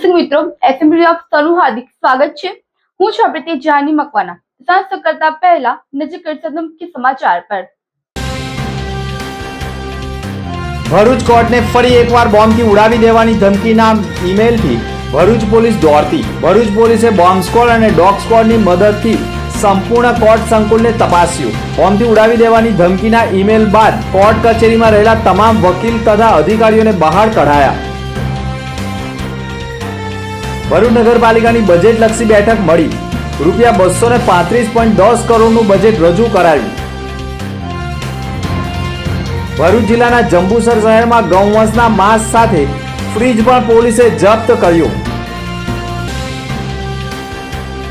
દર્શક મિત્રો, એસએમબી આપનું હાર્દિક સ્વાગત છે। હું છું આપણી જાની મકવાના। સાંસ કરતા પહેલા નજર કરતા મુખ્ય સમાચાર પર। ભરૂચ કોર્ટને ફરી એકવાર બોમ્બથી ઉડાવી દેવાની ધમકીના ઈમેલથી ભરૂચ પોલીસ દોડતી। ભરૂચ પોલીસે બોમ્બ સ્ક્વોડ અને ડોગ સ્ક્વોડની મદદથી સંપૂર્ણ કોર્ટ સંકુલને તપાસ્યું। બોમ્બથી ઉડાવી દેવાની ધમકીના ઈમેલ બાદ કોર્ટ કચેરીમાં રહેલા તમામ વકીલ તથા અધિકારીઓને બહાર કઢાયા। ભરૂચ નગરપાલિકાની બજેટલક્ષી બેઠક મળી। રૂપિયા 235.10 કરોડનું બજેટ રજૂ કરાયું। ભરૂચ જિલ્લાના જંબુસર શહેરમાં ગૌવંશના માંસ સાથે ફ્રીજ પણ પોલીસે જપ્ત કર્યું।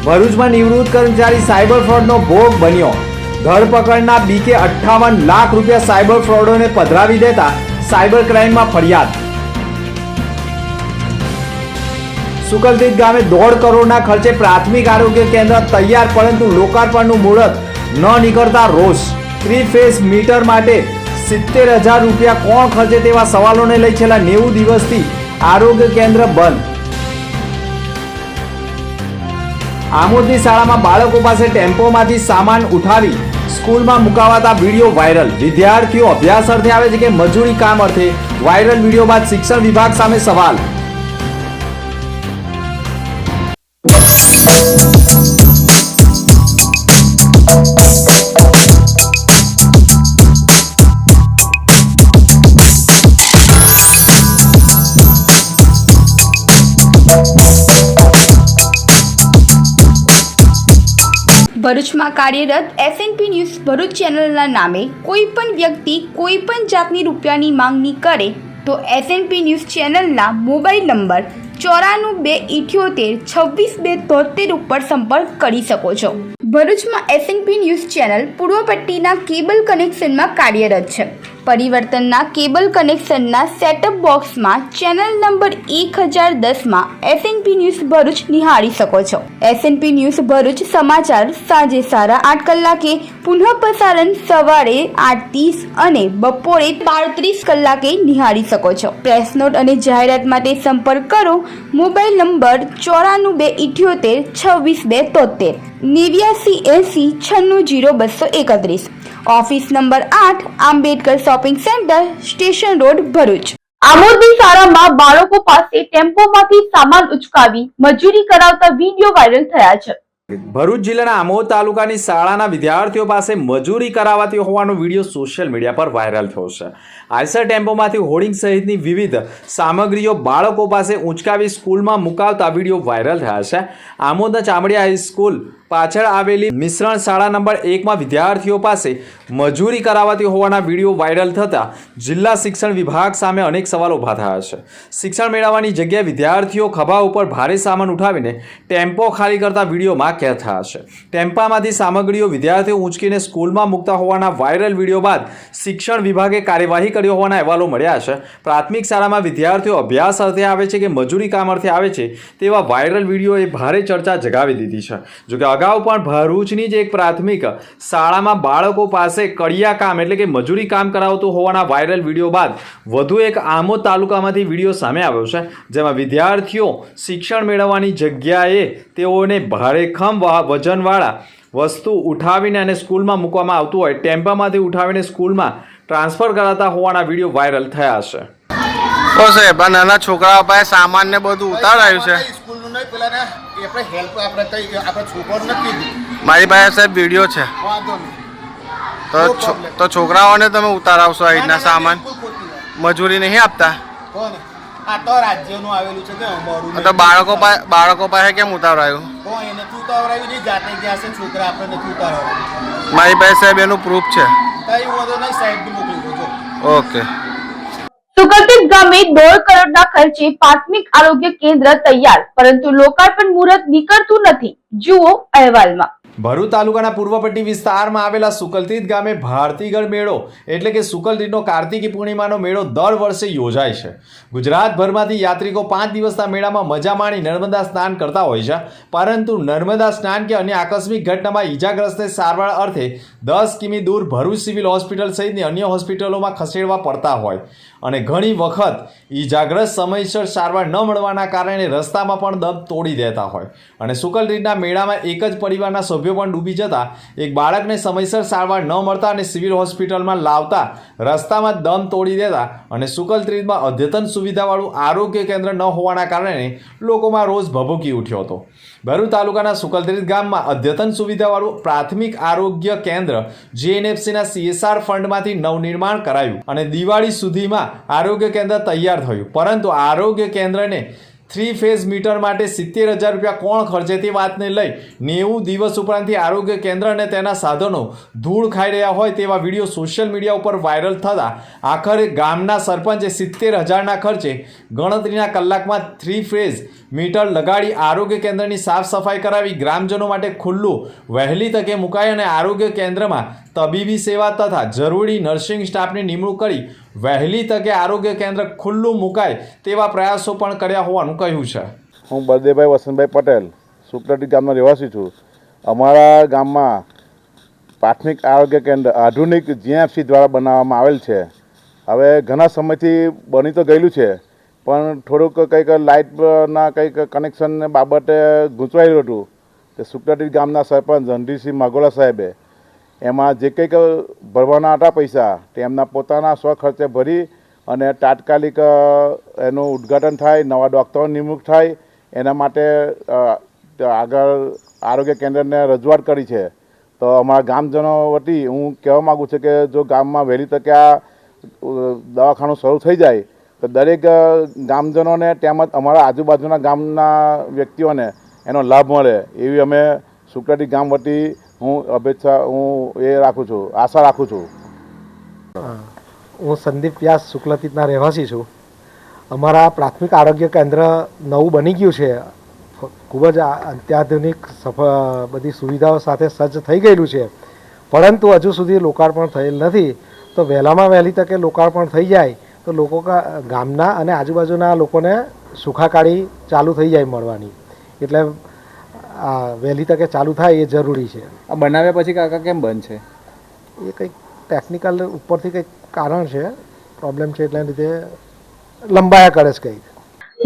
ભરૂચમાં નિવૃત્ત કર્મચારી સાયબર ફ્રોડનો ભોગ બન્યો। ધરપકડના બીકે 58 લાખ રૂપિયા સાયબર ફ્રોડોને પધરાવી દેતા સાયબર ક્રાઇમમાં ફરિયાદ। સુકલતીત ગામે 1.5 કરોડના ખર્ચે પ્રાથમિક આરોગ્ય કેન્દ્ર તૈયાર, પરંતુ લોકાર્પણનું મુહૂર્ત ન નીકળતા રોષ। 3 ફેઝ મીટર માટે 70,000 રૂપિયા કોણ ખર્ચે તેવા સવાલોને લઈ છેલ્લા 90 દિવસથી આરોગ્ય કેન્દ્ર બંધ। આમોદની શાળામાં બાળકો પાસે ટેમ્પોમાંથી સામાન ઉઠાવી સ્કૂલમાં મુકાવાતા વિડીયો વાયરલ। વિદ્યાર્થીઓ અભ્યાસ અર્થે આવે છે કે મજૂરી કામ અર્થે? વાયરલ વિડીયો બાદ શિક્ષણ વિભાગ સામે સવાલ। ભરૂચમાં કાર્યરત એસએનપી ન્યૂઝ ભરૂચ ચેનલના નામે કોઈ પણ વ્યક્તિ કોઈ પણ જાતની રૂપિયાની માંગણી કરે તો એસએનપી ન્યૂઝ ચેનલના મોબાઈલ નંબર 9428262273 ઉપર સંપર્ક કરી શકો છો। ભરૂચમાં એસએનપી ન્યૂઝ ચેનલ પૂર્વ પટ્ટીના કેબલ કનેક્શનમાં કાર્યરત છે। પરિવર્તનના કેબલ કનેક્શનના સેટઅપ બોક્સમાં ચેનલ નંબર 1010માં એસએનપી ન્યૂઝ ભરૂચ નિહાળી શકો છો। એસએનપી ન્યૂઝ ભરૂચ સમાચાર સાંજે 8:30 કલાકે, પુનઃ પ્રસારણ સવારે 8:30 અને બપોરે 12:30 કલાકે નિહાળી શકો છો। પ્રેસ નોટ અને જાહેરાત માટે સંપર્ક કરો mobile number 9428262273 8980960231। Office number 8 Ambedkar shopping centre station road Bharuch. आमोदनी शाळाમાં બાળકો પાસે ટેમ્પોમાંથી સામાન ઉચકાવી મજૂરી કરાવતા વિડિયો વાયરલ થયા છે। ભરૂચ જિલ્લાના આમોદ તાલુકાની શાળાના વિદ્યાર્થીઓ પાસે મજૂરી કરાવાતી હોવાનો વિડીયો સોશિયલ મીડિયા પર વાયરલ થયો છે। આઈસર ટેમ્પોમાંથી હોર્ડિંગ સહિતની વિવિધ સામગ્રીઓ બાળકો પાસે ઉંચકાવી સ્કૂલમાં મુકાવતા વિડીયો વાયરલ થયા છે। આમોદના ચામડિયા હાઈસ્કૂલ પાછળ આવેલી મિશ્રણ શાળા નંબર 1માં વિદ્યાર્થીઓ પાસે મજૂરી કરાવાતી હોવાના વિડીયો વાયરલ થતા જિલ્લા શિક્ષણ વિભાગ સામે અનેક સવાલો ઊભા થયા છે। શિક્ષણ મેળવવાની જગ્યાએ વિદ્યાર્થીઓ ખભા ઉપર ભારે સામાન ઉઠાવીને ટેમ્પો ખાલી કરતા વિડીયોમાં કેદ થયા છે। ટેમ્પામાંથી સામગ્રીઓ વિદ્યાર્થીઓ ઊંચકીને સ્કૂલમાં મૂકતા હોવાના વાયરલ વિડીયો બાદ શિક્ષણ વિભાગે કાર્યવાહી કરી હોવાના અહેવાલો મળ્યા છે। પ્રાથમિક શાળામાં વિદ્યાર્થીઓ અભ્યાસ અર્થે આવે છે કે મજૂરી કામ અર્થે આવે છે તેવા વાયરલ વિડીયોએ ભારે ચર્ચા જગાવી દીધી છે। જોકે અગાઉ પણ ભરૂચની જ એક પ્રાથમિક શાળામાં બાળકો પાસે કડિયા કામ એટલે કે મજૂરી કામ કરાવતું હોવાના વાયરલ વિડીયો બાદ વધુ એક આમોદ તાલુકામાંથી વિડીયો સામે આવ્યો છે, જેમાં વિદ્યાર્થીઓ શિક્ષણ મેળવવાની જગ્યાએ તેઓને ભારેખમ વજનવાળા વસ્તુ ઉઠાવીને અને સ્કૂલમાં મૂકવામાં આવતું હોય ટેમ્પામાંથી ઉઠાવીને સ્કૂલમાં ટ્રાન્સફર કરાતા હોવાના વિડીયો વાયરલ થયા છે। તો સાહેબ નાના છોકરાઓ પાસે સામાન ને બધું ઉતારાયું છે। મારી પાસે સાહેબ વિડીયો છે, તો છોકરાઓને તમે ઉતારાવશો આ રીતના સામાન? મજૂરી નહીં આપતા? તો બાળકો પાસે કેમ ઉતારાયું? મારી પાસે સાહેબ એનું પ્રૂફ છે। ઓકે। સુકલતીત ગામે 1.5 કરોડના ખર્ચે પ્રાથમિક આરોગ્ય કેન્દ્ર તૈયાર, પરંતુ લોકાર્પણ મુહૂર્ત નીકળતું નથી। જુઓ અહેવાલમાં। ભરૂચ તાલુકાના પૂર્વ પટ્ટી વિસ્તારમાં આવેલા સુકલતીર્થ ગામે ભારતીગઢ મેળો એટલે કે સુકલતીર્થનો કાર્તિકી પૂર્ણિમાનો મેળો દર વર્ષે યોજાય છે. ગુજરાતભરમાંથી યાત્રિકો 5 દિવસના મેળામાં મજા માણી નર્મદા સ્નાન કરતા હોય છે, પરંતુ નર્મદા સ્નાન કે અન્ય આકસ્મિક ઘટનામાં ઈજાગ્રસ્તને સારવાર અર્થે 10 કિમી દૂર ભરૂચ સિવિલ હોસ્પિટલ સહિતની અન્ય હોસ્પિટલોમાં ખસેડવા પડતા હોય અને ઘણી વખત ઈજાગ્રસ્ત સમયસર સારવાર ન મળવાના કારણે રસ્તામાં પણ દમ તોડી દેતા હોય અને સુકલતીર્થના મેળામાં એક જ પરિવારના સભ્યો પણ ડૂબી જતા એક બાળકને સમયસર સારવાર ન મળતા અને સિવિલ હોસ્પિટલમાં લાવતા રસ્તામાં દમ તોડી દેતા અને સુકલતીર્થમાં અદ્યતન સુવિધાવાળું આરોગ્ય કેન્દ્ર ન હોવાના કારણે લોકોમાં રોષ ભભૂકી ઉઠ્યો હતો. ભરૂચ તાલુકાના સુકલતીર્થ ગામમાં અદ્યતન સુવિધાવાળું પ્રાથમિક આરોગ્ય કેન્દ્ર GNFCના CSR ફંડમાંથી નવનિર્માણ કરાયું અને દિવાળી સુધીમાં આરોગ્ય કેન્દ્ર તૈયાર થયું, પરંતુ આરોગ્ય કેન્દ્રને 3 ફેઝ મીટર માટે 70,000 રૂપિયા કોણ ખર્ચે તે વાતને લઈ 90 દિવસ ઉપરાંતથી આરોગ્ય કેન્દ્ર અને તેના સાધનો ધૂળ ખાઈ રહ્યા હોય તેવા વિડીયો સોશિયલ મીડિયા ઉપર વાયરલ થતા આખરે ગામના સરપંચે 70,000ના ખર્ચે ગણતરીના કલાકમાં 3 ફેઝ મીટર લગાડી આરોગ્ય કેન્દ્રની સાફ સફાઈ કરાવી ગ્રામજનો માટે ખુલ્લું વહેલી તકે મુકાય અને આરોગ્ય કેન્દ્રમાં તબીબી સેવા તથા જરૂરી નર્સિંગ સ્ટાફની નિમણૂક કરી વહેલી તકે આરોગ્ય કેન્દ્ર ખુલ્લું મુકાય તેવા પ્રયાસો પણ કર્યા હોવાનું કહ્યું છે. હું બળદેવભાઈ વસંતભાઈ પટેલ સુકલતીર્થ ગામનો રહેવાસી છું. અમારા ગામમાં પ્રાથમિક આરોગ્ય કેન્દ્ર આધુનિક GNFC દ્વારા બનાવવામાં આવેલ છે. હવે ઘણા સમયથી બની તો ગયેલું છે, પણ થોડુંક કંઈક લાઇટના કંઈક કનેક્શન બાબતે ગૂંચવાયેલું હતું. તે સુકલતીર્થ ગામના સરપંચ રણધીરસિંહ માગોલા સાહેબે એમાં જે કંઈક ભરવાના હતા પૈસા તે એમના પોતાના સ્વખર્ચે ભરી અને તાત્કાલિક એનું ઉદ્ઘાટન થાય, નવા ડૉક્ટરોની નિમણૂક થાય, એના માટે આગળ આરોગ્ય કેન્દ્રને રજૂઆત કરી છે. તો અમારા ગામજનો વતી હું કહેવા માગું છું કે જો ગામમાં વહેલી તકે આ દવાખાનું શરૂ થઈ જાય તો દરેક ગામજનોને તેમજ અમારા આજુબાજુના ગામના વ્યક્તિઓને એનો લાભ મળે એવી અમે સુકલતીર્થ ગામ વતી હું રાખું છું, આશા રાખું છું. હું સંદીપ વ્યાસ સુકલતીર્થના રહેવાસી છું. અમારા પ્રાથમિક આરોગ્ય કેન્દ્ર નવું બની ગયું છે, ખૂબ જ અત્યાધુનિક બધી સુવિધાઓ સાથે સજ્જ થઈ ગયેલું છે, પરંતુ હજુ સુધી લોકાર્પણ થયેલ નથી. તો વહેલામાં વહેલી તકે લોકાર્પણ થઈ જાય તો લોકો ગામના અને આજુબાજુના લોકોને સુખાકારી ચાલુ થઈ જાય મળવાની, એટલે વહેલી તકે ચાલુ થાય એ જરૂરી છે. આ બનાવ્યા પછી કાકા કેમ બંધ છે? એ કંઈક ટેકનિકલ ઉપરથી કંઈક કારણ છે, પ્રોબ્લેમ છે, એટલે લીધે લંબાયા કરે છે કંઈક.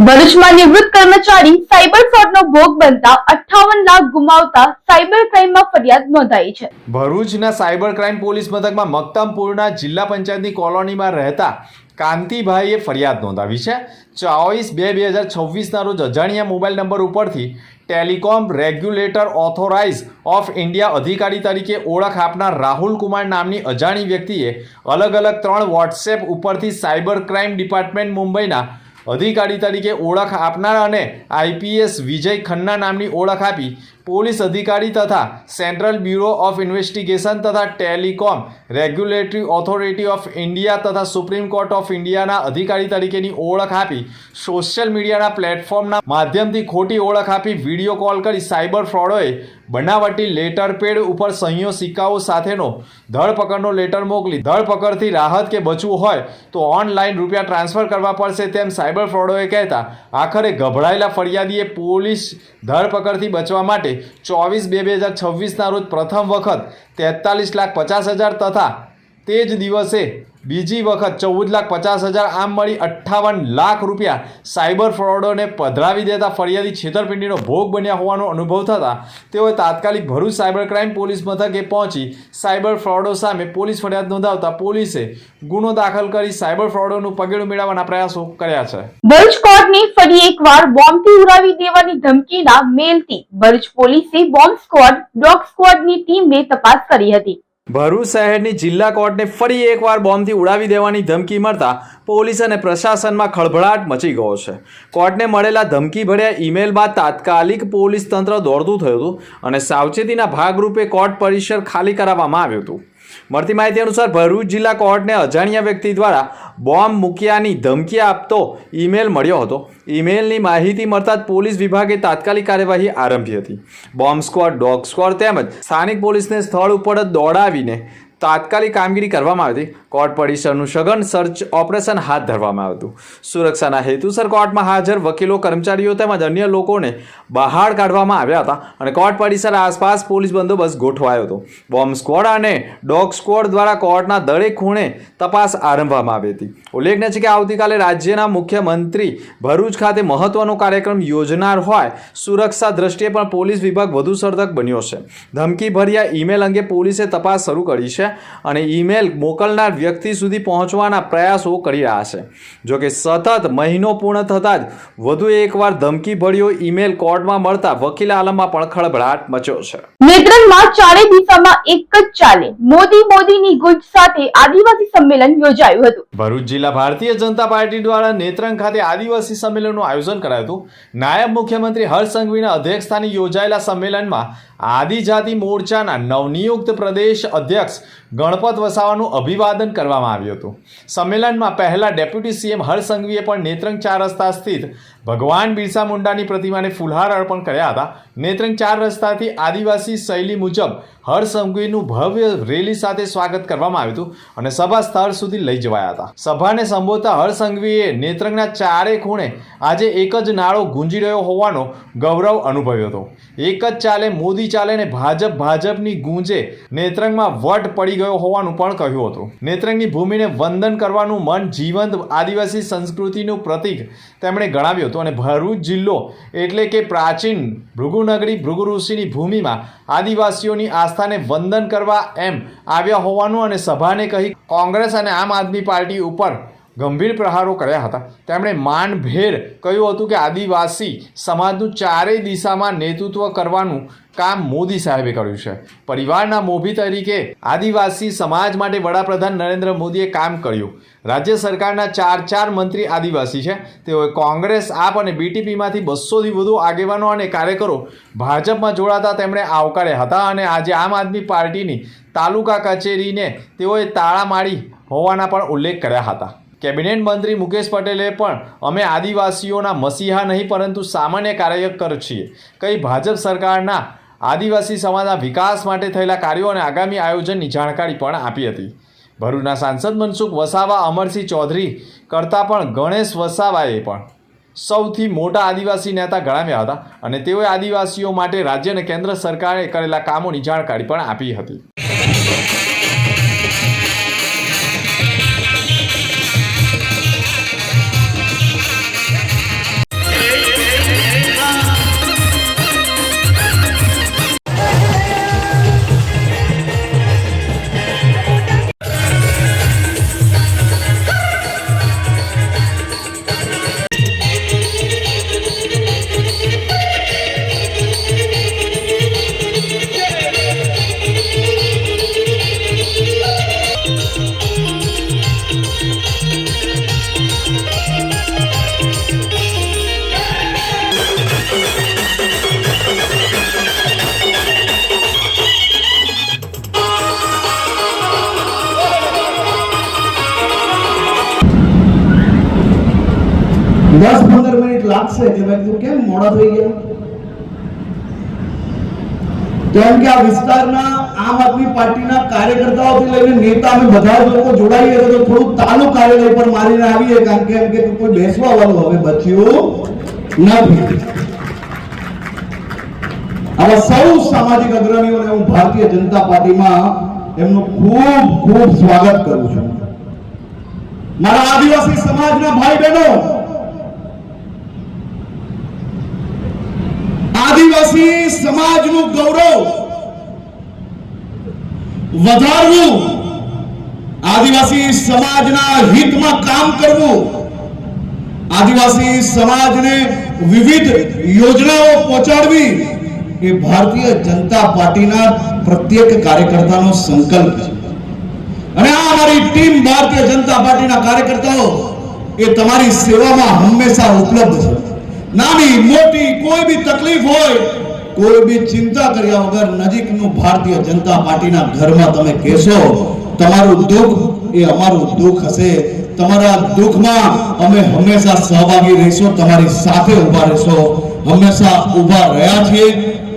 ભરૂચમાં નિવૃત્ત કર્મચારી સાયબર ફ્રોડનો ભોગ બનતા 58 લાખ ગુમાવતા સાયબર ક્રાઇમમાં ફરિયાદ નોંધાઈ છે. ભરૂચના સાયબર ક્રાઇમ પોલીસ મથકમાં મક્તમપુરના જિલ્લા પંચાયતની કોલોનીમાં રહેતા કાંતિભાઈએ ફરિયાદ નોંધાવી છે. 24/2/2026ના રોજ અજાણ્યા મોબાઈલ નંબર ઉપરથી telecom regulator authorise of India અધિકારી તરીકે ઓળખ આપનાર રાહુલ કુમાર નામની અજાણી વ્યક્તિએ અલગ અલગ 3 વોટ્સએપ ઉપરથી સાયબર ક્રાઇમ ડિપાર્ટમેન્ટ મુંબઈના અધિકારી તરીકે ઓળખ આપનાર અને IPS વિજય ખન્ના નામની ઓળખ આપી પોલીસ અધિકારી તથા સેન્ટ્રલ બ્યુરો ઓફ ઇન્વેસ્ટિગેશન તથા telecom regulatory authority of India તથા સુપ્રીમ કોર્ટ ઓફ ઇન્ડિયાના અધિકારી તરીકેની ઓળખ આપી સોશિયલ મીડિયાના પ્લેટફોર્મના માધ્યમથી ખોટી ઓળખ આપી વિડીયો કોલ કરી સાયબર ફ્રોડોએ બનાવટી લેટર પેડ ઉપર સહીઓ સિક્કાઓ સાથેનો ધરપકડનો લેટર મોકલી ધરપકડથી રાહત કે બચવું હોય તો ઓનલાઈન રૂપિયા ટ્રાન્સફર કરવા પડશે તેમ સાયબર ફ્રોડોએ કહેતા આખરે ગભરાયેલા ફરિયાદીએ પોલીસ ધરપકડથી બચવા માટે 24/2/2026ના રોજ પ્રથમ વખત 43,50,000 તથા તે જ દિવસે બીજી વખત 14,50,000 આમ મળી 58 લાખ રૂપિયા સાયબર ફ્રોડોને પધરાવી દેતા ફરિયાદી છેતરપિંડીનો ભોગ બન્યા હોવાનો અનુભવ થતાં તેઓએ તાત્કાલિક ભરૂચ સાયબર ક્રાઇમ પોલીસ મથકે પહોંચી સાયબર ફ્રોડો સામે પોલીસ ફરિયાદ નોંધાવતા પોલીસે ગુનો દાખલ કરી સાયબર ફ્રોડોનું પગેડું મેળવવાના પ્રયાસો કર્યા છે. ભરૂચ કોર્ટને ફરી એકવાર બોમ્બથી ઉડાવી દેવાની ધમકીના મેલથી ભરૂચ પોલીસે બોમ્બ સ્ક્વોડ ડોગ સ્ક્વોડની ટીમે તપાસ કરી હતી. ભરૂચ શહેરની જિલ્લા કોર્ટને ફરી એકવાર બોમ્બથી ઉડાવી દેવાની ધમકી મળતા પોલીસ અને પ્રશાસનમાં ખળભળાટ મચી ગયો છે. કોર્ટને મળેલા ધમકી ભર્યા ઈમેલ બાદ તાત્કાલિક પોલીસ તંત્ર દોડતું થયું હતું અને સાવચેતીના ભાગરૂપે કોર્ટ પરિસર ખાલી કરાવવામાં આવ્યું હતું. મળતી માહિતી અનુસાર ભરૂચ જિલ્લા કોર્ટને અજાણ્યા વ્યક્તિ દ્વારા બોમ્બ મૂક્યાની ધમકી આપતો ઈમેલ મળ્યો હતો. ઈમેલની માહિતી મળતા જ પોલીસ વિભાગે તાત્કાલિક કાર્યવાહી આરંભી હતી. બોમ્બ સ્ક્વોડ, ડોગ સ્ક્વોડ તેમજ સ્થાનિક પોલીસને સ્થળ ઉપર જ દોડાવીને તાત્કાલિક કામગીરી કરવામાં આવી હતી. કોર્ટ પરિસરનું સઘન સર્ચ ઓપરેશન હાથ ધરવામાં આવ્યું હતું. સુરક્ષાના હેતુસર કોર્ટમાં હાજર વકીલો, કર્મચારીઓ તેમજ અન્ય લોકોને બહાર કાઢવામાં આવ્યા હતા અને કોર્ટ પરિસર આસપાસ પોલીસ બંદોબસ્ત ગોઠવાયો હતો. બોમ્બ સ્ક્વોડ અને ડોગ સ્ક્વોડ દ્વારા કોર્ટના દરેક ખૂણે તપાસ આરંભવામાં આવી હતી. ઉલ્લેખનીય છે કે આવતીકાલે રાજ્યના મુખ્યમંત્રી ભરૂચ ખાતે મહત્વનો કાર્યક્રમ યોજનાર હોય સુરક્ષા દ્રષ્ટિએ પણ પોલીસ વિભાગ વધુ સતર્ક બન્યો છે. ધમકી ભર્યા ઈમેલ અંગે પોલીસે તપાસ શરૂ કરી છે અને ઈમેલ મોકલનાર વ્યક્તિ સુધી પહોંચવાના પ્રયાસો કરી રહ્યા છે. જોકે સતત મહિનો પૂર્ણ થતાં જ વધુ એકવાર ધમકી ભર્યો ઈમેલ કોર્ટમાં મળતા વકીલ આલમમાં પણ ખળભળાટ મચ્યો છે. નેત્રંગમાં ચારે દિશામાં એક જ ચાલે મોદીની ગુંજ સાથે આદિવાસી સંમેલન યોજાયું હતું. ભરૂચ જિલ્લા ભારતીય જનતા પાર્ટી દ્વારા નેત્રંગ ખાતે આદિવાસી સંમેલનનું આયોજન કરાયું હતું. નાયબ મુખ્યમંત્રી હર્ષ સંઘવીના અધ્યક્ષસ્થાને યોજાયેલા સંમેલનમાં આદિજાતિ મોરચાના નવનિયુક્ત પ્રદેશ અધ્યક્ષ ગણપત વસાવાનું અભિવાદન કરવામાં આવ્યું હતું. સંમેલનમાં પહેલા ડેપ્યુટી સીએમ હર્ષ સંઘવીએ પણ નેત્રંગ 4 રસ્તા સ્થિત ભગવાન બિરસા મુંડાની પ્રતિમાને ફૂલહાર અર્પણ કર્યા હતા. નેત્રંગ 4 રસ્તાથી આદિવાસી શૈલી મુજબ હર્ષ સંઘવીનું ભવ્ય રેલી સાથે સ્વાગત કરવામાં આવ્યું હતું અને સભા સ્થળ સુધી લઈ જવાયા હતા. સભાને સંબોધતા હર્ષ સંઘવીએ નેત્રંગના ચારે ખૂણે આજે એક જ નાળો ગુંજી રહ્યો હોવાનો ગૌરવ અનુભવ્યો હતો. એક જ ચાલે મોદી ચાલે ને ભાજપની ગુંજે નેત્રંગમાં વટ પડી ગયો હોવાનું પણ કહ્યું હતું. નેત્રંગની ભૂમિને વંદન કરવાનું મન જીવંત આદિવાસી સંસ્કૃતિનું પ્રતીક તેમણે ગણાવ્યું હતું અને ભરૂચ જિલ્લો એટલે કે પ્રાચીન ભૃગુનગરી ભૃગુ ઋષિની ભૂમિમાં આદિવાસીઓની આસ્થાને વંદન કરવા એમ આવ્યા હોવાનું અને સભાને કહી કોંગ્રેસ અને આમ આદમી પાર્ટી ઉપર ગંભીર પ્રહારો કર્યા હતા. તેમણે માનભેર કહ્યું હતું કે આદિવાસી સમાજનું ચારેય દિશામાં નેતૃત્વ કરવાનું કામ મોદી સાહેબે કર્યું છે. પરિવારના મોભી તરીકે આદિવાસી સમાજ માટે વડાપ્રધાન નરેન્દ્ર મોદીએ કામ કર્યું. રાજ્ય સરકારના 4 મંત્રી આદિવાસી છે. તેઓએ કોંગ્રેસ, આપ અને બીટીપીમાંથી 200થી વધુ આગેવાનો અને કાર્યકરો ભાજપમાં જોડાતા તેમણે આવકાર્યા હતા અને આજે આમ આદમી પાર્ટીની તાલુકા કચેરીને તેઓએ તાળા મારી હોવાના પણ ઉલ્લેખ કર્યા હતા. કેબિનેટ મંત્રી મુકેશ પટેલે પણ અમે આદિવાસીઓના મસીહા નહીં પરંતુ સામાન્ય કાર્યકર છીએ કઈ ભાજપ સરકારના આદિવાસી સમાજના વિકાસ માટે થયેલા કાર્યો અને આગામી આયોજનની જાણકારી પણ આપી હતી. ભરૂચના સાંસદ મનસુખ વસાવા, અમરસિંહ ચૌધરી કરતાં પણ ગણેશ વસાવાએ પણ સૌથી મોટા આદિવાસી નેતા ગણાવ્યા હતા અને તેઓએ આદિવાસીઓ માટે રાજ્ય અને કેન્દ્ર સરકારે કરેલા કામોની જાણકારી પણ આપી હતી. દસ 15 મિનિટ લાગશે કે મેં કીધું કેમ મોડા થઈ ગયા, કેમ કે આ વિસ્તારના આમ આદમી પાર્ટીના કાર્યકર્તાઓથી લઈને નેતા અમે બધા લોકો જોડાઈએ તો થોડું તાલુકા કાર્યાલય પર મારીને આવીએ કારણ કે કોઈ બેસવા વાળું હવે બચ્યું નથી. આવા સૌ સામાજિક અગ્રણીઓને હું ભારતીય જનતા પાર્ટીમાં એમનું ખૂબ ખૂબ સ્વાગત કરું છું. મારા આદિવાસી સમાજના ભાઈ બહેનો, આદિવાસી સમાજનું ગૌરવ વધારવું, આદિવાસી સમાજના હિતમાં કામ કરવું, આદિવાસી સમાજને વિવિધ યોજનાઓ પહોંચાડવી એ ભારતીય જનતા પાર્ટીના પ્રત્યેક કાર્યકર્તાનો સંકલ્પ છે. અને આ અમારી ટીમ ભારતીય જનતા પાર્ટીના કાર્યકર્તાઓ એ તમારી સેવામાં હંમેશા ઉપલબ્ધ છે. નાની મોટી કોઈ બી તકલીફ હોય કોઈ બી ચિંતા કર્યા વગર નજીકનું ભારતીય જનતા પાર્ટીના ઘરમાં તમે કહેશો, તમારું દુઃખ એ અમારું દુઃખ હશે, તમારા દુઃખમાં અમે હંમેશા સહભાગી રહીશું, તમારી સાથે ઊભા રહીશું, હંમેશા ઊભા રહ્યા છીએ,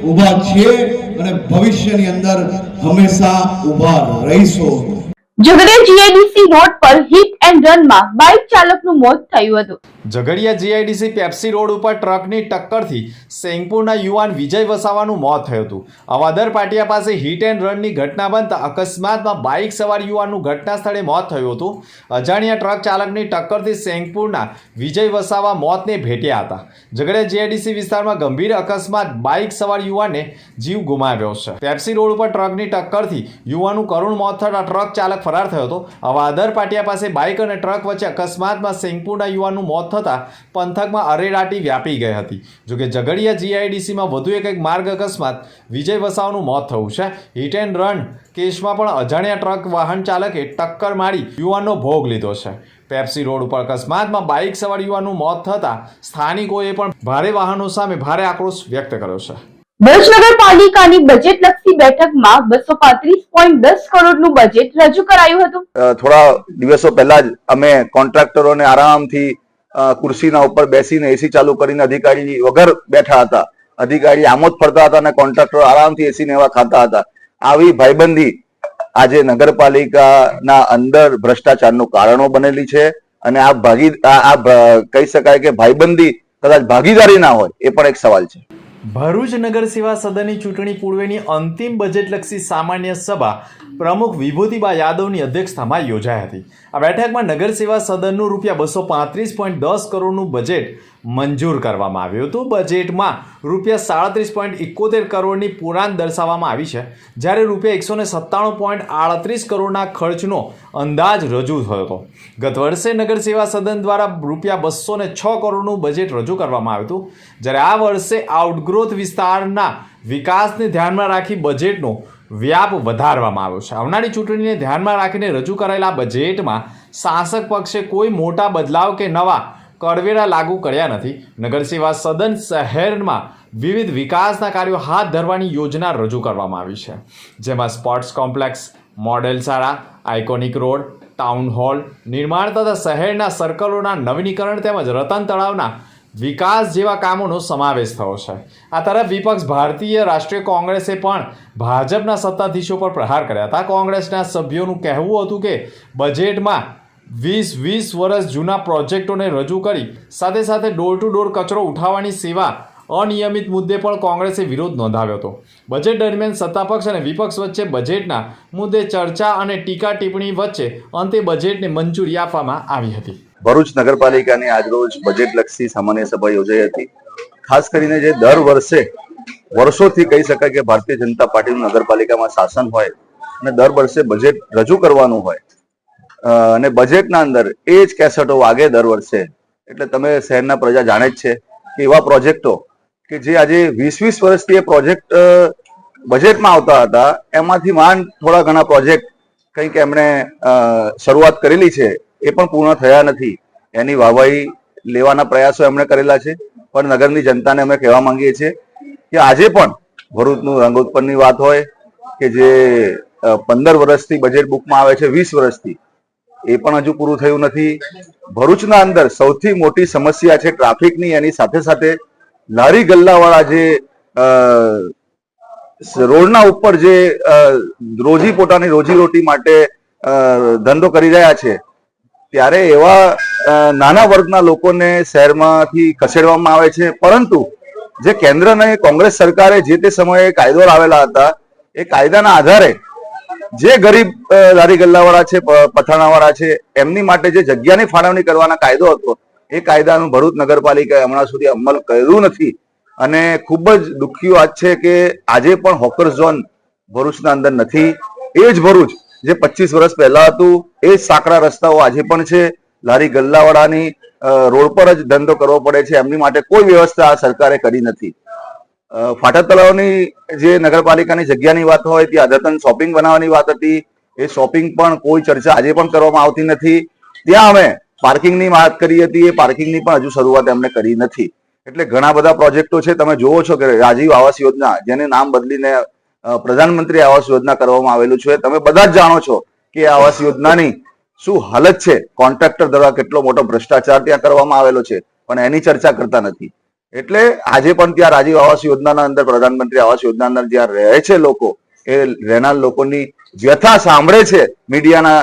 ઊભા છીએ અને ભવિષ્યની અંદર હંમેશા ઊભા રહીશું. ઝઘડિયા જીઆઈડીસી રોડ પર હિટ એન્ડ રનમાં બાઇક ચાલકનું મોત થયું હતું. ઝઘડિયા જીઆઈડીસી પેપ્સી રોડ ઉપર ટ્રકની ટક્કરથી સેંગપુરના યુવાન વિજય વસાવાનું મોત થયું હતું. અવાદર પાટિયા પાસે હિટ એન્ડ રનની ઘટના બનતા અકસ્માતમાં બાઇક સવાર યુવાનનું ઘટના સ્થળે મોત થયું હતું. અજાણ્યા ટ્રક ચાલકની ટક્કરથી સેંગપુરના વિજય વસાવા મોતને ભેટ્યા હતા. ઝઘડિયા જીઆઈડીસી વિસ્તારમાં ગંભીર અકસ્માત, બાઇક સવાર યુવાને જીવ ગુમાવ્યો છે. પેપ્સી રોડ ઉપર ટ્રકની ટક્કરથી યુવાનનું કરુણ મોત થતાં ટ્રક ચાલક ફરાર થયો હતો. અવાદર પાટિયા પાસે બાઇક અને ટ્રક વચ્ચે અકસ્માતમાં સેંગપુરના યુવાનનું મોત થતાં પંથકમાં અરેરાટી વ્યાપી ગઈ હતી. જોકે ઝઘડિયા જીઆઈડીસીમાં વધુ એક માર્ગ અકસ્માત વિજય વસાવાનું મોત થયું છે. હિટ એન્ડ રન કેસમાં પણ અજાણ્યા ટ્રક વાહન ચાલકે ટક્કર મારી યુવાનનો ભોગ લીધો છે. પેપ્સી રોડ ઉપર અકસ્માતમાં બાઇક સવાર યુવાનનું મોત થતાં સ્થાનિકોએ પણ ભારે વાહનો સામે ભારે આક્રોશ વ્યક્ત કર્યો છે. ભરૂચ નગરપાલિકાની બજેટલક્ષી બેઠકમાં 235.10 કરોડનું બજેટ રજૂ કરાયું હતું. થોડા દિવસો પહેલા જ અમે કોન્ટ્રાક્ટરોને આરામથી ખુરશીના ઉપર બેસીને એસી ચાલુ કરીને અધિકારી વગર બેઠા હતા. અધિકારી આમોદ ફરતા હતા અને કોન્ટ્રાક્ટરો આરામથી એસી એવા ખાતા હતા. આવી ભાઈબંધી આજે નગરપાલિકાના અંદર ભ્રષ્ટાચારનું કારણો બનેલી છે અને આ કહી શકાય કે ભાઈબંધી કદાચ ભાગીદારી ના હોય એ પણ એક સવાલ છે. ભરૂચ નગર સેવા સદનની ચૂંટણી પૂર્વેની અંતિમ બજેટલક્ષી સામાન્ય સભા પ્રમુખ વિભૂતિબા યાદવની અધ્યક્ષતામાં યોજાઈ હતી. આ બેઠકમાં નગર સેવા સદનનું ₹235.10 કરોડનું બજેટ મંજૂર કરવામાં આવ્યું હતું. બજેટમાં ₹37.71 કરોડની પુરાણ દર્શાવવામાં આવી છે, જ્યારે ₹197.38 કરોડના ખર્ચનો અંદાજ રજૂ થયો હતો. ગત વર્ષે નગર સેવા સદન દ્વારા ₹206 કરોડનું બજેટ રજૂ કરવામાં આવ્યું હતું, જ્યારે આ વર્ષે આઉટગ્રોથ વિસ્તારના વિકાસને ધ્યાનમાં રાખી બજેટનો વ્યાપ વધારવામાં આવ્યો છે. આવનારી ચૂંટણીને ધ્યાનમાં રાખીને રજૂ કરાયેલા બજેટમાં શાસક પક્ષે કોઈ મોટા બદલાવ કે નવા કરવેરા લાગુ કર્યા નથી. નગર સેવા સદન શહેરમાં વિવિધ વિકાસના કાર્યો હાથ ધરવાની યોજના રજૂ કરવામાં આવી છે, જેમાં સ્પોર્ટ્સ કોમ્પ્લેક્સ, મોડેલ શાળા, આઇકોનિક રોડ, ટાઉન હોલ નિર્માણ તથા શહેરના સર્કલોના નવીનીકરણ તેમજ રતન તળાવના વિકાસ જેવા કામોનો સમાવેશ થયો છે. આ તરફ વિપક્ષ ભારતીય રાષ્ટ્રીય કોંગ્રેસે પણ ભાજપના સત્તાધીશો પર પ્રહાર કર્યા હતા. કોંગ્રેસના સભ્યોનું કહેવું હતું કે બજેટમાં 20 વર્ષ જૂના પ્રોજેક્ટોને રજૂ કરી સાથે સાથે ડોર ટુ ડોર કચરો ઉઠાવવાની સેવા અનિયમિત મુદ્દે પણ કોંગ્રેસે વિરોધ નોંધાવ્યો હતો. બજેટ દરમિયાન સત્તાપક્ષ અને વિપક્ષ વચ્ચે બજેટના મુદ્દે ચર્ચા અને ટીકા ટિપ્પણી વચ્ચે અંતે બજેટને મંજૂરી આપવામાં આવી હતી. ભરૂચ નગરપાલિકાની આજરોજ બજેટલક્ષી સામાન્ય સભા યોજાઈ હતી. ખાસ કરીને જે દર વર્ષે વર્ષોથી કહી શકાય કે ભારતીય જનતા પાર્ટીનું નગરપાલિકામાં શાસન હોય અને દર વર્ષે બજેટ રજૂ કરવાનું હોય અને બજેટના અંદર એ જ કેસેટો વાગે દર વર્ષે. એટલે તમે શહેરના પ્રજા જાણે જ છે કે એવા પ્રોજેક્ટો કે જે આજે 20 વર્ષથી એ પ્રોજેક્ટ બજેટમાં આવતા હતા, એમાંથી માંડ થોડા ઘણા પ્રોજેક્ટ કંઈક એમણે શરૂઆત કરેલી છે એ પણ પૂર્ણ થયા નથી. એની વાહવાહી લેવાના પ્રયાસો એમણે કરેલા છે, પણ નગરની જનતાને અમે કહેવા માંગીએ છીએ કે આજે પણ ભરૂચનું રંગોત્પન્નની વાત હોય કે જે 15 વર્ષથી બજેટ બુકમાં આવે છે, 20 વર્ષથી, એ પણ હજુ પૂરું થયું નથી. ભરૂચના અંદર સૌથી મોટી સમસ્યા છે ટ્રાફિકની. એની સાથે સાથે લારી ગલ્લાવાળા જે રોડના ઉપર જે રોજી પોતાની રોજીરોટી માટે ધંધો કરી રહ્યા છે, ત્યારે એવા નાના વર્ગના લોકોને શહેરમાંથી ખસેડવામાં આવે છે. પરંતુ જે કેન્દ્રની કોંગ્રેસ સરકારે જે તે સમયે કાયદો લાવેલા હતા, એ કાયદાના આધારે જે ગરીબ લારી ગલ્લાવાળા છે, પથાણાવાળા છે, એમની માટે જે જગ્યાની ફાળવણી કરવાના કાયદો હતો, એ કાયદાનું ભરૂચ નગરપાલિકાએ હમણાં સુધી અમલ કર્યું નથી. અને ખૂબ જ દુઃખી વાત છે કે આજે પણ હોકર ઝોન ભરૂચના અંદર નથી. એ જ ભરૂચ જે 25 વર્ષ પહેલા હતું, એ જ સાંકડા રસ્તાઓ આજે પણ છે. લારી ગલ્લાવાળાની રોડ પર જ ધંધો કરવો પડે છે, એમની માટે કોઈ વ્યવસ્થા આ સરકારે કરી નથી. ફાટા તળાવની જે નગરપાલિકાની જગ્યાની વાત હોય, ત્યાં અદ્યતન શોપિંગ બનાવવાની વાત હતી, એ શોપિંગ પણ કોઈ ચર્ચા આજે પણ કરવામાં આવતી નથી. ત્યાં અમે પાર્કિંગની વાત કરી હતી, એ પાર્કિંગની પણ હજુ શરૂઆત એમણે કરી નથી. એટલે ઘણા બધા પ્રોજેક્ટો છે. તમે જોવો છો કે રાજીવ આવાસ યોજના, જેને નામ બદલીને પ્રધાનમંત્રી આવાસ યોજના કરવામાં આવેલું છે. તમે બધા જ જાણો છો કે આવાસ યોજનાની શું હાલત છે. કોન્ટ્રાક્ટર દ્વારા કેટલો મોટો ભ્રષ્ટાચાર ત્યાં કરવામાં આવેલો છે, પણ એની ચર્ચા કરતા નથી. એટલે આજે પણ ત્યાં રાજીવ આવાસ યોજનાના અંદર, પ્રધાનમંત્રી આવાસ યોજનાના અંદર જ્યાં રહે છે લોકો, એ રહેનાર લોકોની વ્યથા સાંભળે છે મીડિયાના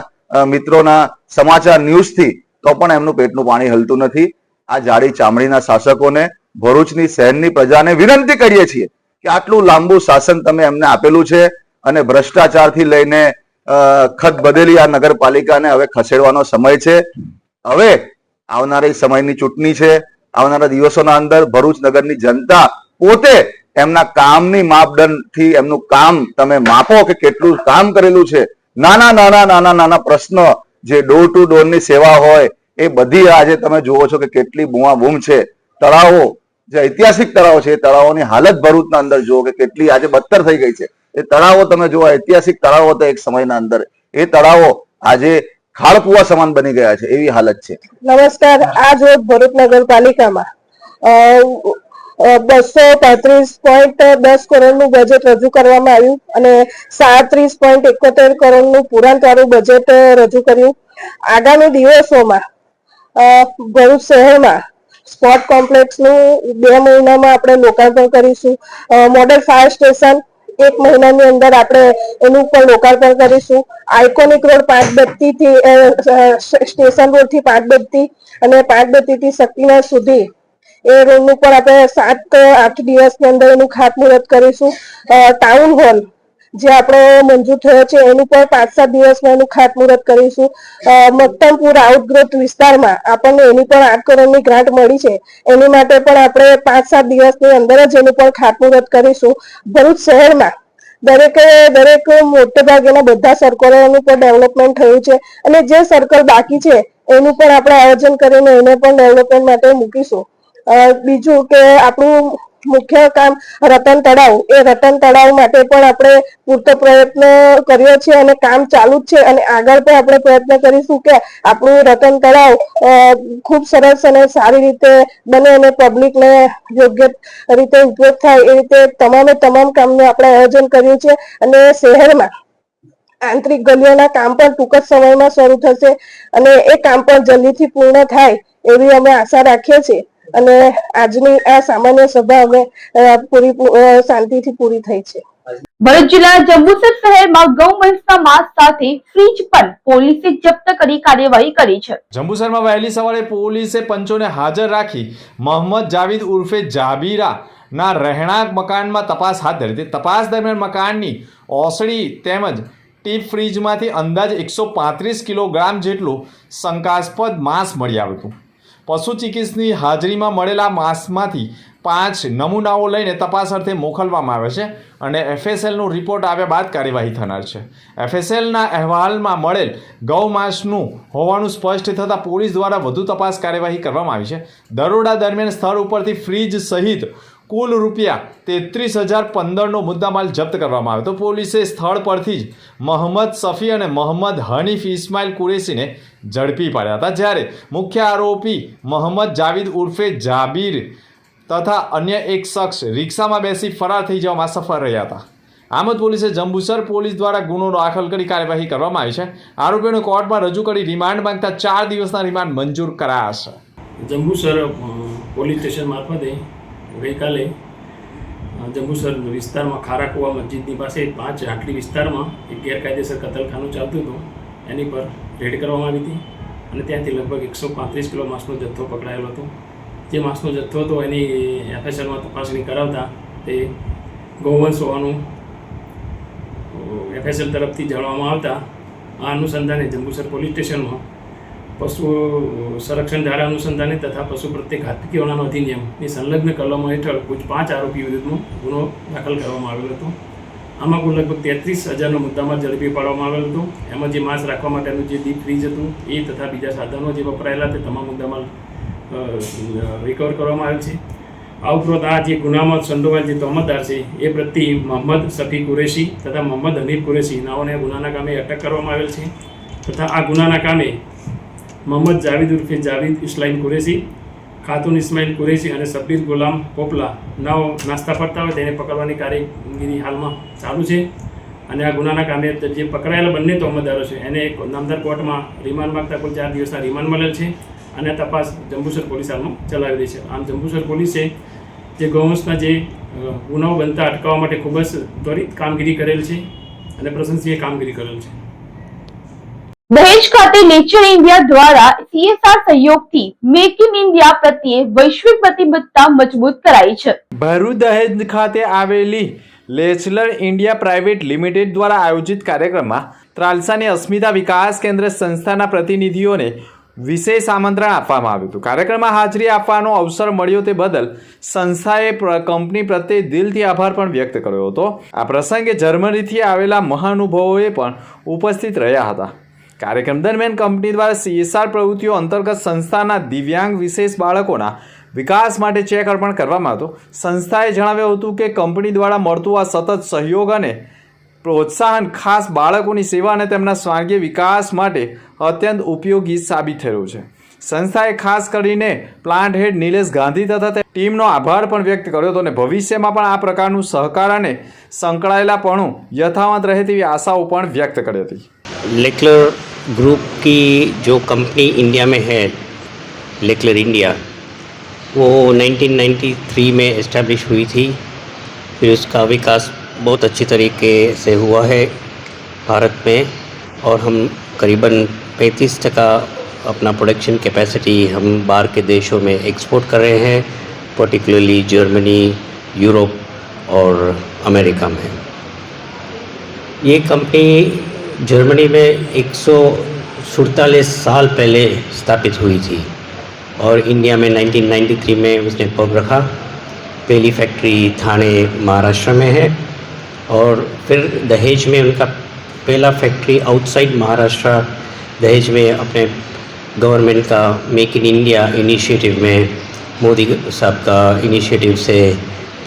મિત્રોના સમાચાર ન્યૂઝથી, તો પણ એમનું પેટનું પાણી હલતું નથી. આ જાડી ચામડીના શાસકોને, ભરૂચની શહેરની પ્રજાને વિનંતી કરીએ છીએ કે આટલું લાંબુ શાસન તમે એમને આપેલું છે અને ભ્રષ્ટાચારથી લઈને ખત બદલી આ નગરપાલિકાને હવે ખસેડવાનો સમય છે. હવે આવનારી સમયની ચૂંટણી છે. આવનારા દિવસોના અંદર ભરૂચ નગરની જનતા પોતે એમના કામની માપદંડથી એમનું કામ તમે માપો કે કેટલું કામ કરેલું છે. નાના પ્રશ્ન જે ડોર ટુ ડોર ની સેવા હોય એ બધી આજે તમે જુઓ છો કે કેટલી બૂમાબૂમ છે. તળાવો, જે ઐતિહાસિક તળાવો છે, એ તળાવોની હાલત ભરૂચના અંદર જુઓ કે કેટલી આજે બદતર થઈ ગઈ છે. એ તળાવો તમે જુઓ, ઐતિહાસિક તળાવો હતા એક સમયના અંદર, એ તળાવો આજે ખાળકુવા સમાન બની ગયા છે, એવી હાલત છે. નમસ્કાર. આજ રોજ ભરૂચ નગરપાલિકામાં 235.10 કરોડનું બજેટ રજૂ કરવામાં આવ્યું અને 37.71 કરોડનું પુરાંતવાળું બજેટ રજૂ કર્યું. આગામી દિવસોમાં ભરૂચ શહેરમાં સ્પોર્ટ કોમ્પ્લેક્સનું 2 મહિનામાં આપણે લોકાર્પણ કરીશું. મોડેલ ફાયર સ્ટેશન 1 મહિનાની અંદર આપણે એનું પણ લોકાર્પણ કરીશું. આઇકોનિક રોડ 5 બત્તીથી સ્ટેશન રોડથી 5 બત્તી અને 5 બત્તીથી શક્તિનગર સુધી એ રોડનું પણ આપણે 7-8 દિવસની અંદર એનું ખાતમુહૂર્ત કરીશું. ટાઉન હોલ જે આપણો મંજૂર થયો છે એનું પણ 5-7 દિવસમાં એનું ખાતમુહૂર્ત કરીશું. મક્તમપુર આઉટગ્રોથ વિસ્તારમાં આપણને એની પણ 8 કરોડની ગ્રાન્ટ મળી છે, એની માટે પણ આપણે 5-7 દિવસની અંદર જ એનું પણ ખાતમુહૂર્ત કરીશું. ભરૂચ શહેરમાં દરેક મોટે ભાગેના બધા સર્કલોનું પણ ડેવલપમેન્ટ થયું છે અને જે સર્કલ બાકી છે એનું પણ આપણે આયોજન કરીને એને પણ ડેવલપમેન્ટ માટે મૂકીશું. બીજું કે આપણું મુખ્ય કામ રતન તળાવ, એ રતન તળાવ માટે પણ આપણે પૂરતો પ્રયત્ન કર્યો છે અને કામ ચાલુ જ છે અને આગળ પણ આપણે પ્રયત્ન કરીશું કે આપણું રતન તળાવ ખૂબ સરસ અને સારી રીતે બને અને પબ્લિકને યોગ્ય રીતે ઉપયોગ થાય એ રીતે તમામ કામનું આપણે આયોજન કર્યું છે. અને શહેરમાં આંતરિક ગલીઓના કામ પણ ટૂંક જ સમયમાં શરૂ થશે અને એ કામ પણ જલ્દીથી પૂર્ણ થાય એવી અમે આશા રાખીએ છીએ. અને આજની આ સામાન્ય સભા અમે શાંતિથી પૂરી થઈ છે. ભરૂચ જિલ્લાના જંબુસર શહેરમાં ગૌવંશના માંસ સાથે ફ્રીજ પણ પોલીસે જપ્ત કરી કાર્યવાહી કરી છે. જંબુસરમાં વહેલી સવારે પોલીસે પંચોને હાજર રાખી મોહમ્મદ જાવીદ ઉર્ફે જાબીરા ના રહેણાંક મકાનમાં તપાસ હાથ ધરી હતી. તપાસ દરમિયાન મકાનની ઓસડી તેમજ ટીપ ફ્રીજમાંથી અંદાજે 135 કિલોગ્રામ જેટલું શંકાસ્પદ માંસ મળી આવ્યું હતું. પશુ ચિકિત્સકની હાજરીમાં મળેલા માંસમાંથી 5 નમૂનાઓ લઈને તપાસ અર્થે મોકલવામાં આવે છે અને FSLનો રિપોર્ટ આવ્યા બાદ કાર્યવાહી થનાર છે. FSLના અહેવાલમાં મળેલ ગૌમાંસનું હોવાનું સ્પષ્ટ થતાં પોલીસ દ્વારા વધુ તપાસ કાર્યવાહી કરવામાં આવી છે. દરોડા દરમિયાન સ્થળ ઉપરથી ફ્રીજ સહિત કુલ ₹33,015નો મુદ્દામાલ જપ્ત કરવામાં આવ્યો તો પોલીસે સ્થળ પરથી જ મોહમ્મદ સફી અને મોહમ્મદ હનીફ ઇસ્માઇલ કુરેશીને ઝડપી પાડ્યા હતા. જ્યારે મુખ્ય આરોપી મોહમ્મદ જાવીદ ઉર્ફે જાબીર તથા અન્ય એક શખ્સ રિક્ષામાં બેસી ફરાર થઈ જવામાં સફળ રહ્યા હતા. આમદ પોલીસે જંબુસર પોલીસ દ્વારા ગુનો દાખલ કરી કાર્યવાહી કરવામાં આવી છે. આરોપીઓને કોર્ટમાં રજૂ કરી રિમાન્ડ માંગતા 4 દિવસના રિમાન્ડ મંજૂર કરાયા છે. જંબુસર પોલીસ સ્ટેશન મારફતે ગઈકાલે જંબુસર વિસ્તારમાં ખારાકુવા મસ્જિદની પાસે 5 આટલી વિસ્તારમાં એક ગેરકાયદેસર કતલખાનું ચાલતું હતું, એની પર રેડ કરવામાં આવી હતી અને ત્યાંથી લગભગ 135 કિલો માંસનો જથ્થો પકડાયેલો હતો. જે માંસનો જથ્થો હતો એની FSLમાં તપાસણી કરાવતા તે ગૌવંશ હોવાનું FSL તરફથી જાણવામાં આવતા આ અનુસંધાને જંબુસર પોલીસ સ્ટેશનમાં પશુ સંરક્ષણ ધારા અનુસંધાને તથા પશુ પ્રત્યે ઘાતકી વર્તનનો અધિનિયમની સંલગ્ન કલમો હેઠળ કુલ 5 આરોપીઓ વિરુદ્ધનો ગુનો દાખલ કરવામાં આવેલો હતો. આમાં કુલ લગભગ 33,000નો મુદ્દામાલ ઝડપી પાડવામાં આવેલો હતો. એમાં જે માંસ રાખવા માટેનું જે ડીપ ફ્રીજ હતું એ તથા બીજા સાધનો જે વપરાયેલા તે તમામ મુદ્દામાલ રિકવર કરવામાં આવેલ છે. આ ઉપરાંત આ જે ગુનામાં સંડોવાયેલ જે તહોમતદાર છે એ પ્રત્યે મોહમ્મદ સફી કુરેશી તથા મોહમ્મદ હનીફ કુરેશી નાઓને ગુનાના કામે અટક કરવામાં આવેલ છે તથા આ ગુનાના કામે મોહમ્મદ જાવીદ ઉર્ફે જાવીદ ઇસ્લામ કુરેશી, ખાતુન ઇસ્માઇલ કુરેશી અને સબ્બીર ગુલામ પોપલા નાસ્તા ફરતા હોય તેને પકડવાની કામગીરી હાલમાં ચાલુ છે અને આ ગુનાના કામે જે પકડાયેલા બંને તોહમતદારો છે એને એક નામદાર કોર્ટમાં રિમાન્ડ માંગતા કુલ 4 દિવસના રિમાન્ડ મળેલ છે અને તપાસ જંબુસર પોલીસ હાલમાં ચલાવી રહી છે. આમ જંબુસર પોલીસે જે ગૌવંશના જે ગુનાઓ બનતા અટકાવવા માટે ખૂબ જ ત્વરિત કામગીરી કરેલ છે અને પ્રશંસનીય કામગીરી કરેલ છે. દહેજ ખાતે નેચર ઇન્ડિયા દ્વારા CSR સહયોગથી મેક ઇન ઇન્ડિયા પ્રત્યે વૈશ્વિક પ્રતિબદ્ધતા મજબૂત કરાઈ છે. ભરૂચ દહેજ ખાતે આવેલી લેચલર ઇન્ડિયા પ્રાઇવેટ લિમિટેડ દ્વારા આયોજિત કાર્યક્રમમાં ત્રાલસાની અસ્મિતા વિકાસ કેન્દ્ર સંસ્થાના પ્રતિનિધિઓને વિશેષ આમંત્રણ આપવામાં આવ્યું હતું. કાર્યક્રમમાં હાજરી આપવાનો અવસર મળ્યો તે બદલ સંસ્થાએ કંપની પ્રત્યે દિલથી આભાર પણ વ્યક્ત કર્યો હતો. આ પ્રસંગે જર્મનીથી આવેલા મહાનુભાવોએ પણ ઉપસ્થિત રહ્યા હતા. કાર્યક્રમ દરમિયાન કંપની દ્વારા CSR પ્રવૃત્તિઓ અંતર્ગત સંસ્થાના દિવ્યાંગ વિશેષ બાળકોના વિકાસ માટે ચેક અર્પણ કરવામાં હતો. સંસ્થાએ જણાવ્યું હતું કે કંપની દ્વારા મળતું આ સતત સહયોગ અને પ્રોત્સાહન ખાસ બાળકોની સેવા અને તેમના સ્વાંગીય વિકાસ માટે અત્યંત ઉપયોગી સાબિત થયું છે. સંસ્થાએ ખાસ કરીને પ્લાન્ટ હેડ નિલેશ ગાંધી તથા ટીમનો આભાર પણ વ્યક્ત કર્યો હતો અને ભવિષ્યમાં પણ આ પ્રકારનું સહકાર અને સંકળાયેલાપણું યથાવત રહે તેવી આશાઓ પણ વ્યક્ત કરી હતી. लेक्लर ग्रुप की जो कंपनी इंडिया में है, लेक्लर इंडिया, वो 1993 में इस्टेब्लिश हुई थी. फिर उसका विकास बहुत अच्छी तरीके से हुआ है भारत में और हम करीबन 35% अपना प्रोडक्शन कैपेसिटी हम बाहर के देशों में एक्सपोर्ट कर रहे हैं, पर्टिकुलरली जर्मनी, यूरोप और अमेरिका में. ये कंपनी जर्मनी में 147 साल पहले स्थापित हुई थी और इंडिया में 1993 में उसने पग रखा. पहली फैक्ट्री थाने महाराष्ट्र में है और फिर दहेज में उनका पहला फैक्ट्री आउटसाइड महाराष्ट्र दहेज में अपने गवर्नमेंट का मेक इन इंडिया इनिशिएटिव में मोदी साहब का इनिशिएटिव से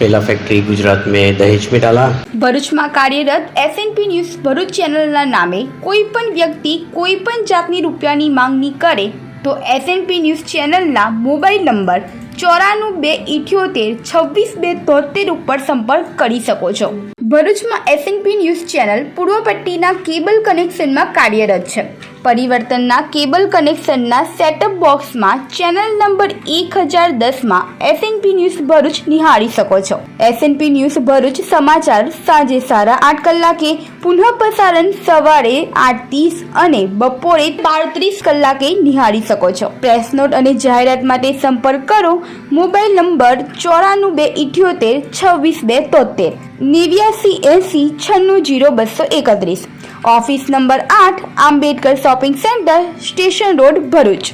पहला फैक्ट्री गुजरात में दहेज में डाला. ભરૂચમાં કાર્યરત SNP ન્યૂઝ ભરૂચ ચેનલના નામે કોઈ પણ વ્યક્તિ કોઈ પણ જાતની રૂપિયાની માંગણી કરે તો SNP ન્યૂઝ ચેનલના મોબાઈલ નંબર 9428762273 ઉપર સંપર્ક કરી શકો છો. ભરૂચમાં SNP ન્યૂઝ ચેનલ પૂર્વ પટ્ટીના કેબલ કનેક્શનમાં કાર્યરત છે. પરિવર્તનના કેબલ કનેક્શનના સેટઅપ બોક્સમાં ચેનલ નંબર 1010માં SNP ન્યૂઝ ભરૂચ નિહાળી શકો છો. SNP ન્યૂઝ ભરૂચ સમાચાર સાંજે 8:30 કલાકે, પુનઃ પ્રસારણ સવારે 8:30 અને બપોરે 12:30 કલાકે નિહાળી શકો છો. પ્રેસ નોટ અને જાહેરાત માટે સંપર્ક કરો. Mobile number 9478762273 8980960231. Office number 8 Ambedkar shopping centre station road Bharuch.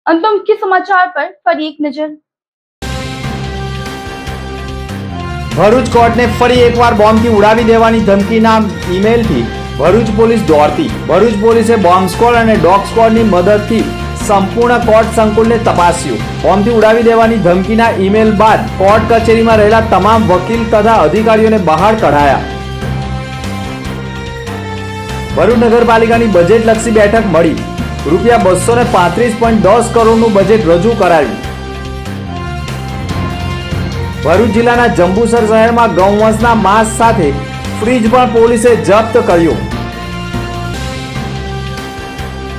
अंत मुख्य समाचार पर फरी एक नजर. ભરૂચ કોર્ટને ફરી એકવાર બોમ્બથી ઉડાવી દેવાની ધમકીના ઈમેલથી ભરૂચ પોલીસ દોડતી. ભરૂચ પોલીસે બોમ્બ સ્ક્વોડ અને ડોગ સ્ક્વોડની મદદથી સંપૂર્ણ કોર્ટ સંકુલને તપાસ્યું. બોમ્બથી ઉડાવી દેવાની ધમકીના ઈમેલ બાદ કોર્ટ કચેરીમાં રહેલા તમામ વકીલ તથા અધિકારીઓને બહાર કઢાયા. ભરૂચ નગરપાલિકાની બજેટલક્ષી બેઠક મળી. રૂપિયા 235.10 કરોડનું બજેટ રજૂ કરાયું. ભરૂચ જિલ્લાના જંબુસર શહેરમાં ગૌવંશના માંસ સાથે ફ્રીજ પણ પોલીસે જપ્ત કર્યું.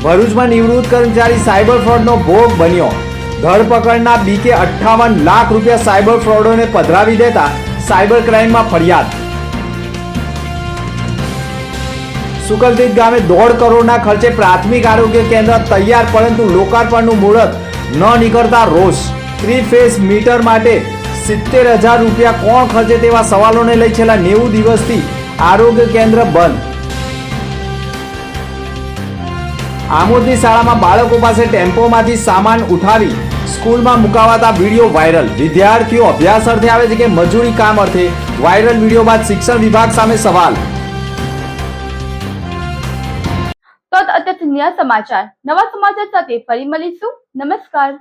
ભરૂચમાં નિવૃત્ત કર્મચારી સાયબર ફ્રોડનો ભોગ બન્યો. ધરપકડના બીકે 58 લાખ રૂપિયા સાયબર ફ્રોડોને પધરાવી દેતા સાયબર ક્રાઇમમાં ફરિયાદ. સુકલતીત ગામે 1.5 કરોડના ખર્ચે પ્રાથમિક આરોગ્ય કેન્દ્ર તૈયાર, પરંતુ લોકાર્પણનું મુહૂર્ત ન નીકળતા રોષ. 3 ફેઝ મીટર માટે 70,000 રૂપિયા કોણ ખર્ચે તેવા સવાલોને લઈ છેલ્લા 90 દિવસથી આરોગ્ય કેન્દ્ર બંધ. આમોદની શાળામાં બાળકો પાસે ટેમ્પોમાંથી સામાન ઉઠાવી સ્કૂલમાં મુકાવાતા વિડીયો વાયરલ. વિદ્યાર્થીઓ અભ્યાસ અર્થે આવે છે કે મજૂરી કામ અર્થે? વાયરલ વિડીયો બાદ શિક્ષણ વિભાગ સામે સવાલ. તો જોત અત્યાર સુધીના સમાચાર. નવા સમાચાર સાથે ફરી મળીશું. નમસ્કાર.